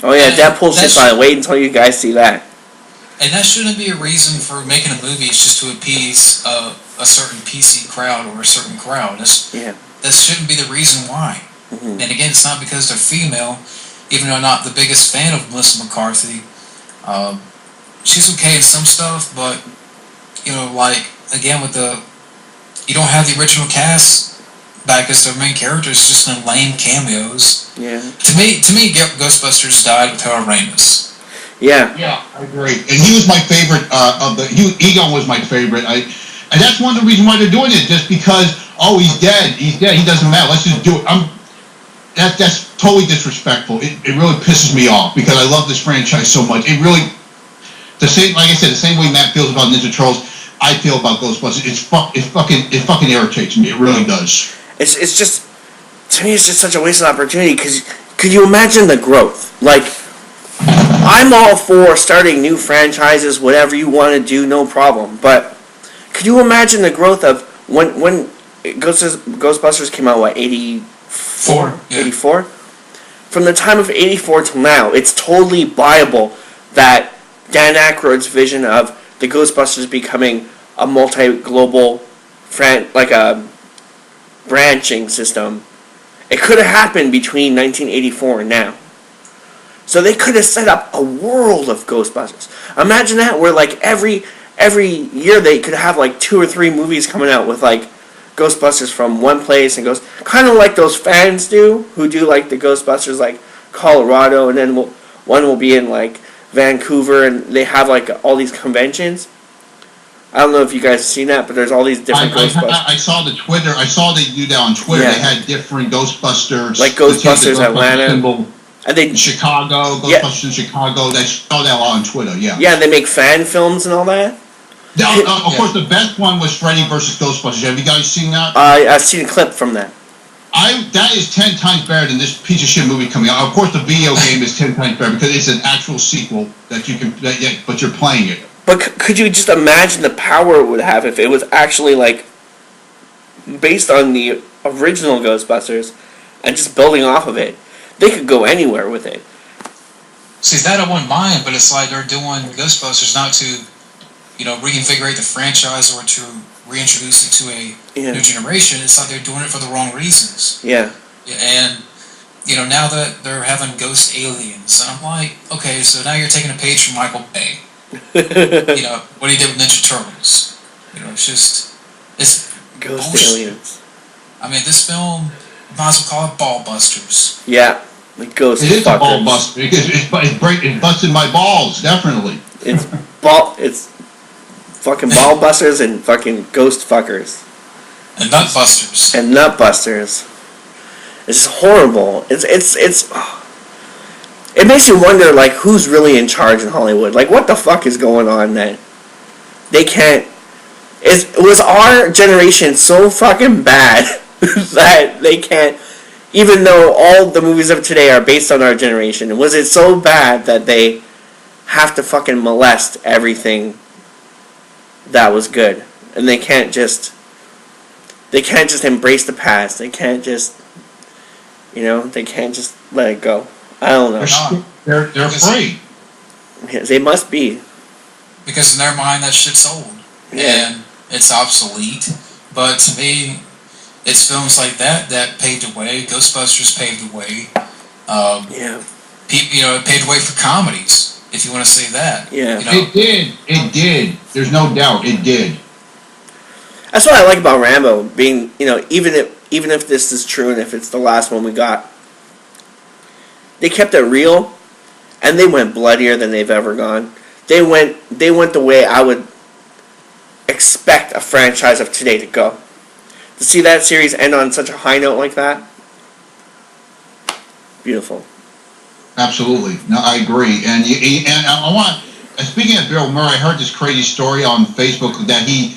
Oh yeah, Deadpool's just on. Wait until you guys see that. And that shouldn't be a reason for making a movie. It's just to appease a certain PC crowd or a certain crowd. That shouldn't be the reason why. And again, it's not because they're female. Even though I'm not the biggest fan of Melissa McCarthy, she's okay in some stuff, but like again with you don't have the original cast back as their main characters, just in lame cameos. Yeah. To me, Ghostbusters died with Harold Ramis. Yeah. Yeah, I agree. And he was my favorite Egon was my favorite. And that's one of the reasons why they're doing it, just because he's dead. He doesn't matter. Let's just do it. That's totally disrespectful. It really pisses me off because I love this franchise so much. It really, like I said, the same way Matt feels about Ninja Turtles, I feel about Ghostbusters. It fucking irritates me. It really does. It's just, to me, it's just such a wasted opportunity. Because could you imagine the growth? Like, I'm all for starting new franchises, whatever you want to do, no problem. But could you imagine the growth of when Ghostbusters came out? What, 84? 84? From the time of 84 till now, it's totally viable that Dan Aykroyd's vision of the Ghostbusters becoming a multi-global, like a branching system, it could have happened between 1984 and now. So they could have set up a world of Ghostbusters. Imagine that, where like every year they could have like 2 or 3 movies coming out with like Ghostbusters from one place, and goes kind of like those fans do, who do like the Ghostbusters like Colorado, and then one will be in like Vancouver, and they have like all these conventions. I don't know if you guys have seen that, but there's all these different Ghostbusters. I saw the Twitter. I saw they do that on Twitter. Yeah. They had different Ghostbusters, like Ghostbusters Atlanta, symbol. And they Chicago, Ghostbusters in Chicago. They saw that on Twitter. Yeah. Yeah, and they make fan films and all that. Of course, the best one was Freddy vs. Ghostbusters. Have you guys seen that? I've seen a clip from that. That is 10 times better than this piece of shit movie coming out. Of course, the video game is 10 times better because it's an actual sequel that you can, but you're playing it. But could you just imagine the power it would have if it was actually like based on the original Ghostbusters and just building off of it? They could go anywhere with it. See, that I wouldn't mind, but it's like they're doing Ghostbusters not to, reinvigorate the franchise or to reintroduce it to a new generation. It's like they're doing it for the wrong reasons. Yeah. And, now that they're having ghost aliens, and I'm like, okay, so now you're taking a page from Michael Bay. What he did with Ninja Turtles. It's ghost bullshit. aliens. I mean, this film, you might as well call it Ball Busters. Yeah. Like ghost It is a ball buster because it busted my balls, definitely. It's fucking ball busters and fucking ghost fuckers. And nut busters. And nut busters. It's horrible. It makes you wonder, like, who's really in charge in Hollywood? Like, what the fuck is going on that they can't... Was our generation so fucking bad that they can't... Even though all the movies of today are based on our generation, was it so bad that they have to fucking molest everything that was good? And they can't just embrace the past. They can't just... they can't just let it go. I don't know. They're afraid. Yeah, they must be. Because in their mind, that shit's old. Yeah. And it's obsolete. But to me, it's films like that paved the way. Ghostbusters paved the way. It paved the way for comedies, if you want to say that. Yeah. It did. There's no doubt, it did. That's what I like about Rambo, being, even if this is true and if it's the last one we got, they kept it real, and they went bloodier than they've ever gone. They went the way I would expect a franchise of today to go. To see that series end on such a high note like that, beautiful. Absolutely, no, I agree. And I want. Speaking of Bill Murray, I heard this crazy story on Facebook that he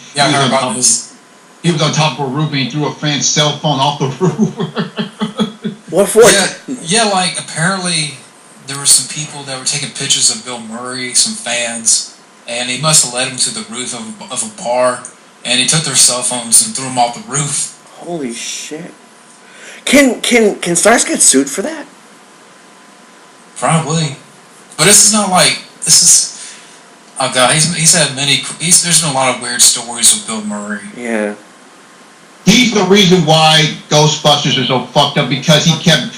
was on top of a roof and he threw a fan's cell phone off the roof. What for? Yeah, like apparently there were some people that were taking pictures of Bill Murray, some fans, and he must have led them to the roof of a bar, and he took their cell phones and threw them off the roof. Holy shit! Can stars get sued for that? Probably. But this is not like, this is, oh god, he's had many, there's been a lot of weird stories with Bill Murray. Yeah. He's the reason why Ghostbusters is so fucked up, because he kept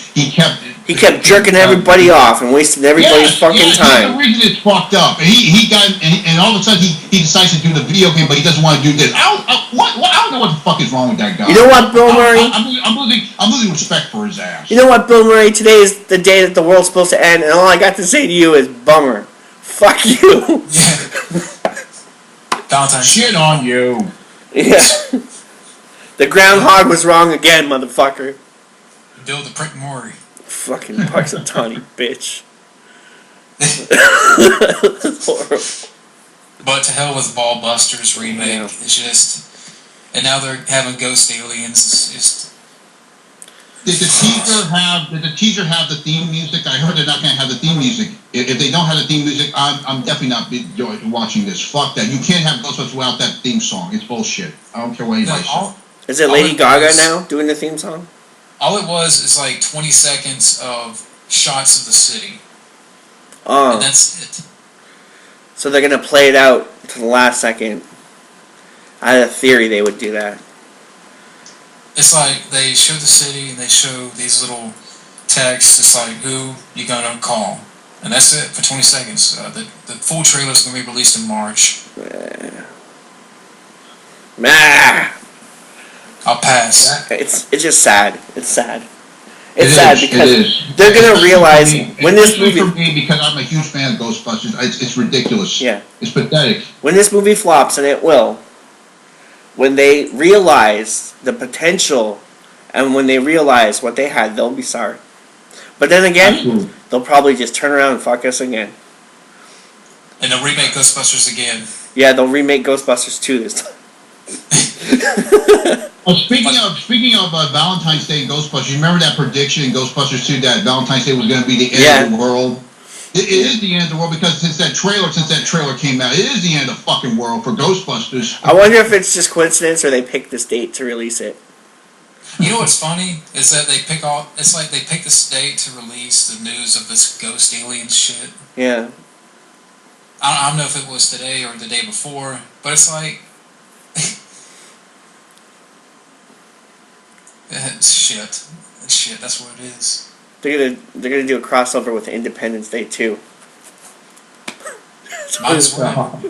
jerking everybody off and wasting everybody's fucking time. He's the reason it's fucked up. And he got, and all of a sudden he decides to do the video game, but he doesn't want to do this. I don't know what the fuck is wrong with that guy. You know what, Bill Murray? I'm losing respect for his ass. You know what, Bill Murray? Today is the day that the world's supposed to end, and all I got to say to you is bummer. Fuck you. Yeah. Valentine's Shit on you. Yeah. The groundhog was wrong again, motherfucker. Bill the Prick Murray. Fucking Punxsutawney bitch. Horrible. But to hell with Ballbusters remake. Yeah. It's just, and now they're having ghost aliens. It's just. Did the teaser have the theme music? I heard they're not going to have the theme music. If they don't have the theme music, I'm definitely not watching this. Fuck that. You can't have Ghostbusters without that theme song. It's bullshit. I don't care what anybody says. Is it Lady Gaga now doing the theme song? All it was is like 20 seconds of shots of the city. Oh. And that's it. So they're going to play it out to the last second. I had a theory they would do that. It's like they show the city and they show these little texts. It's like, who you gonna call? And that's it for 20 seconds. The full trailer is going to be released in March. I'll pass. It's just sad. It's sad. It's sad because they're gonna realize when this movie. For me, because I'm a huge fan of Ghostbusters, it's ridiculous. Yeah. It's pathetic. When this movie flops, and it will, when they realize the potential, and when they realize what they had, they'll be sorry. But then again, they'll probably just turn around and fuck us again. And they'll remake Ghostbusters again. Yeah, they'll remake Ghostbusters 2 this time. Well, speaking of Valentine's Day and Ghostbusters, you remember that prediction in Ghostbusters 2 that Valentine's Day was going to be the end of the world? It is the end of the world, because since that trailer came out, it is the end of the fucking world for Ghostbusters. I wonder if it's just coincidence or they picked this date to release it. You know what's funny is that they pick it's like they pick this date to release the news of this ghost alien shit. Yeah. I don't know if it was today or the day before, but it's like it's shit. It's shit. That's what it is. They're gonna do a crossover with Independence Day too. Might as well.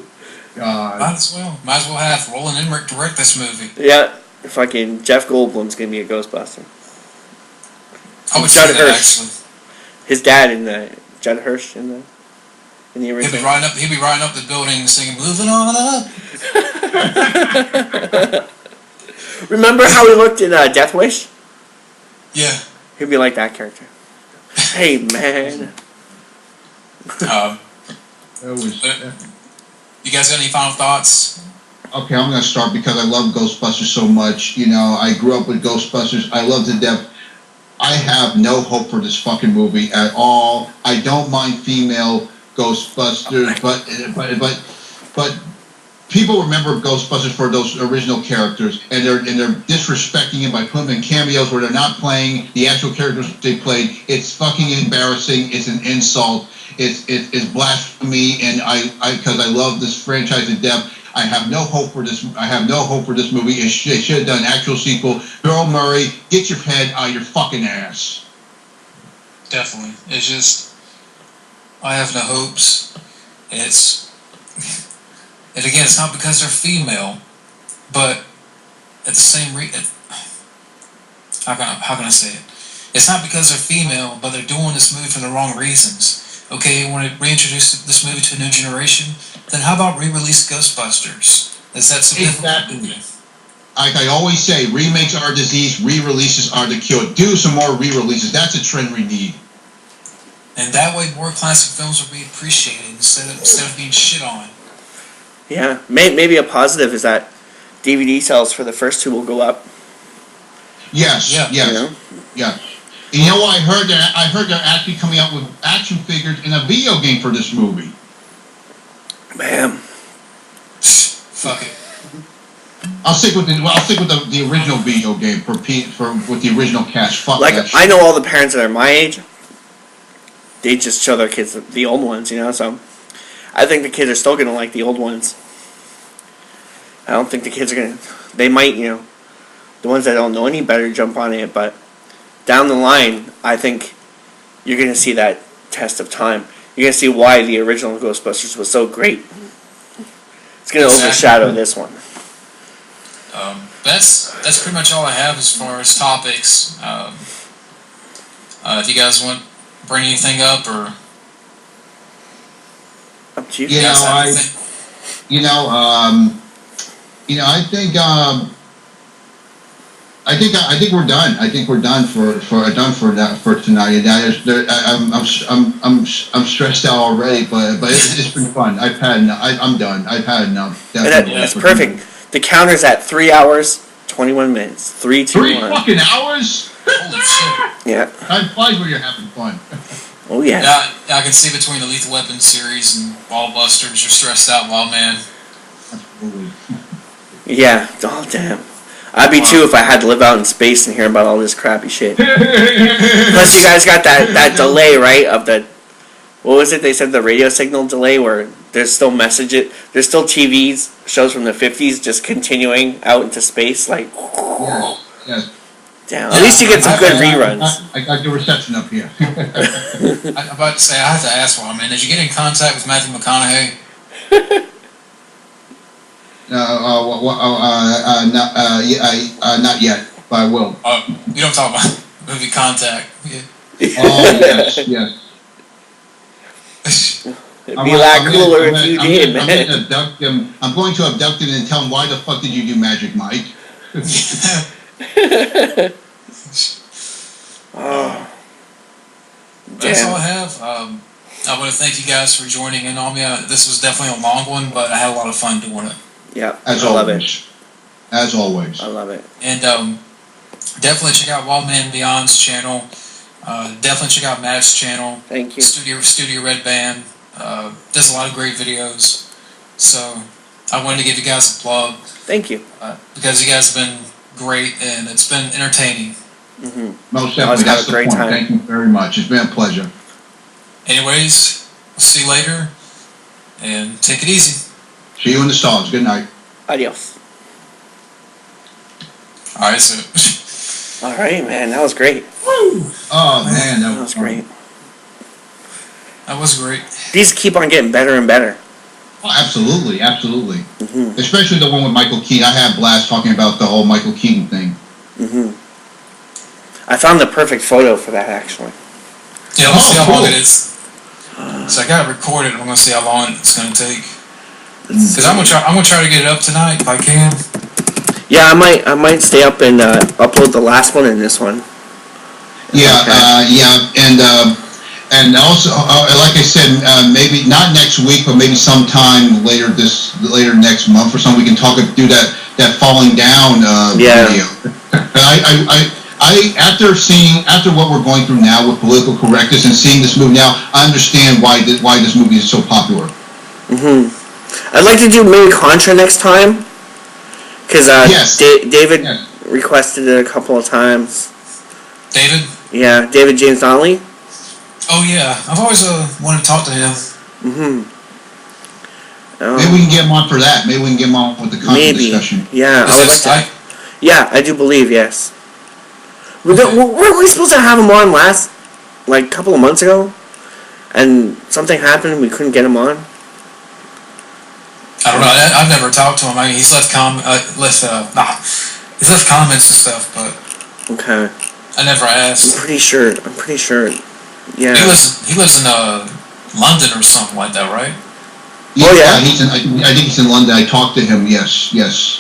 God. Might as well. Might as well have Roland Emmerich direct this movie. Yeah, fucking Jeff Goldblum's gonna be a Ghostbuster. I would say that actually. His dad in the Judd Hirsch in the original. He'd be riding up the building singing "Moving On Up." Remember how he looked in Death Wish? Yeah. He'd be like that character. Hey, man. You guys got any final thoughts? Okay, I'm going to start because I love Ghostbusters so much. You know, I grew up with Ghostbusters. I love to death. I have no hope for this fucking movie at all. I don't mind female Ghostbusters, but people remember Ghostbusters for those original characters, and they're disrespecting it by putting them in cameos where they're not playing the actual characters they played. It's fucking embarrassing. It's an insult. It's blasphemy, and because I love this franchise to death. I have no hope for this. I have no hope for this movie. It should have done an actual sequel. Bill Murray, get your head out of your fucking ass. Definitely. It's just, I have no hopes. And again, it's not because they're female, but at the same how can I say it? It's not because they're female, but they're doing this movie for the wrong reasons. Okay, you want to reintroduce this movie to a new generation? Then how about re-release Ghostbusters? Is that something? Exactly. Like I always say, remakes are disease, re-releases are the cure. Do some more re-releases. That's a trend we need. And that way, more classic films will be appreciated instead of being shit on. Yeah, maybe a positive is that DVD sales for the first two will go up. Yes, yeah. Yes, you know? Yeah. And you know what I heard? I heard they're actually coming out with action figures in a video game for this movie. Bam. Fuck it. I'll stick with the original video game with the original cast. Fuck like that shit. I know all the parents that are my age. they just show their kids the old ones, you know. So I think the kids are still gonna like the old ones. I don't think the kids are gonna. They might, you know, the ones that don't know any better jump on it, but down the line, I think you're gonna see that test of time. You're gonna see why the original Ghostbusters was so great. It's gonna overshadow this one. That's pretty much all I have as far as topics. If you guys want to bring anything up or up to you. You know, I think we're done. I think we're done for tonight. And I'm stressed out already, but it's been fun. I'm done. I've had enough. That's perfect. The counter's at 3 hours, 21 minutes. 3, 2, 1. 3 fucking hours? Holy shit. Yeah. Time flies when you're having fun. Oh yeah. I can see between the Lethal Weapon series and Ballbusters, you're stressed out, wild man. Absolutely. Yeah. Oh damn. I'd be too if I had to live out in space and hear about all this crappy shit. Plus, you guys got that delay, right? Of the, what was it? They said the radio signal delay, where there's still messages, there's still TVs shows from the 50s just continuing out into space, like. Yes. Damn. At least you get some good reruns. I got the reception up here. I'm about to say, I have to ask one, man. Did you get in contact with Matthew McConaughey? Not yet, but I will. You don't talk about movie Contact. Yeah. Oh yes, yes. It'd be a lot cooler if you did, man. I'm going to abduct him and tell him, why the fuck did you do Magic Mike? Oh. That's all I have. I want to thank you guys for joining in on me. This was definitely a long one, but I had a lot of fun doing it. Yeah, I love it. As always. I love it. And definitely check out Wildman Beyond's channel. Definitely check out Matt's channel. Thank you. Studio Red Band. Does a lot of great videos. So I wanted to give you guys a plug. Thank you. Because you guys have been great and it's been entertaining. Most definitely. That's the point. Time. Thank you very much. It's been a pleasure. Anyways, we'll see you later. And take it easy. See you in the stalls. Good night. Adios. Alright, so. Alright, man. That was great. Woo! Oh, man. That was great. That was great. These keep on getting better and better. Oh, absolutely. Absolutely. Especially the one with Michael Keaton. I had a blast talking about the whole Michael Keaton thing. I found the perfect photo for that, actually. Yeah, let's see how long it is. So I got it recorded. I'm gonna see how long it's gonna take. Cause I'm gonna try to get it up tonight if I can. Yeah, I might stay up and upload the last one and this one. Yeah, and also, like I said, maybe not next week, but maybe sometime later next month or something, we can do that falling down video. After what we're going through now with political correctness and seeing this movie now, I understand why this movie is so popular. I'd like to do maybe Contra next time, because David requested it a couple of times. David? Yeah, David James Donnelly. Oh yeah, I've always wanted to talk to him. Maybe we can get him on for that. Maybe we can get him on with the Contra discussion. Yeah, I would like to. Yeah, I do believe, yes. Weren't we supposed to have him on a couple of months ago? And something happened and we couldn't get him on? I don't know. I've never talked to him. I mean, he's left comments and stuff, but okay. I never asked. I'm pretty sure. Yeah. He lives in London or something like that, right? Yeah, I think he's in London. I talked to him. Yes.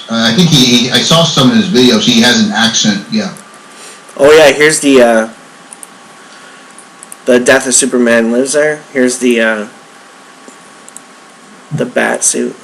I think I saw some of his videos. He has an accent. Yeah. Oh yeah. Here's the Death of Superman lives there. Here's the bat suit.